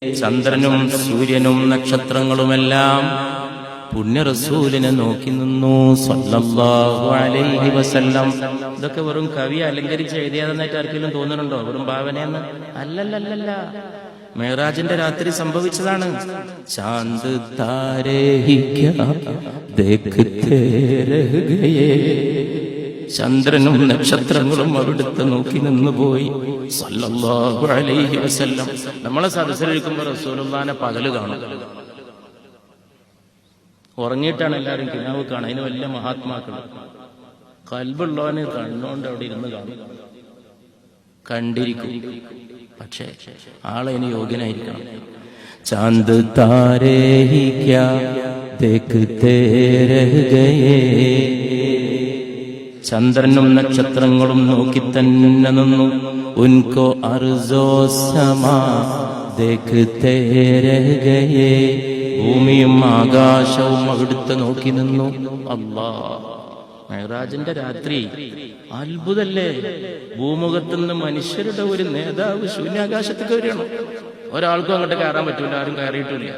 ചന്ദ്രനും സൂര്യനും നക്ഷത്രങ്ങളുമെല്ലാം പുണ്യ റസൂലിനെ നോക്കി നിന്നു സല്ലല്ലാഹു അലൈഹി വസല്ലം. ഇതൊക്കെ വെറും കവി അലങ്കരിച്ച് എഴുതിയതെന്നായിട്ട് ആർക്കെങ്കിലും തോന്നുന്നുണ്ടോ? വെറും ഭാവനയെന്ന്? അല്ലല്ലല്ല, മെഹറാജിന്റെ രാത്രി സംഭവിച്ചതാണ്. ചാന്ദ് താരേ ക്യാ ദേഖ്തേ രഹ് ഗയേ, ചന്ദ്രനും നക്ഷത്രങ്ങളും അവിടുത്തെ നോക്കി നിന്നുപോയി സല്ലല്ലാഹു അലൈഹി വസല്ലം. നമ്മളെ സദസ്സിലിരിക്കുമ്പോൾ റസൂലുള്ളാഹിനെ പകല് കാണും, ഉറങ്ങിയിട്ടാണ് എല്ലാവരും കിനാവ് കാണുക. അതിന് വലിയ മഹാത്മാക്കൾ. കൽബുള്ളവന് കണ്ണുകൊണ്ട് അവിടെ ഇരുന്ന് കാണും, കണ്ടിരിക്കും. പക്ഷേ ആളതിന് യോഗ്യനായിരിക്കണം. ചാന്ദ് താരേ ക്യാ ദേഖ്തേ രഹ് ഗയേ, ചന്ദ്രനും നക്ഷത്രങ്ങളും നോക്കി തന്നെ നിന്നു. ഉൻകോ അർസോ സമാ ദേഖ്തേ രഹ് ഗയേ, ഭൂമിയും ആകാശവും അവിടുത്തെ നോക്കി നിന്നു. അല്ലാഹ്, മെഹറാജിന്റെ രാത്രി അത്ഭുതല്ലേ? ഭൂമുഖത്തുനിന്ന് മനുഷ്യരുടെ ഒരു നേതാവ് ശൂന്യാകാശത്തേക്ക് വരികയാണ്. ഒരാൾക്കും അങ്ങോട്ട് കയറാൻ പറ്റൂല, ആരും കയറിയിട്ടില്ല.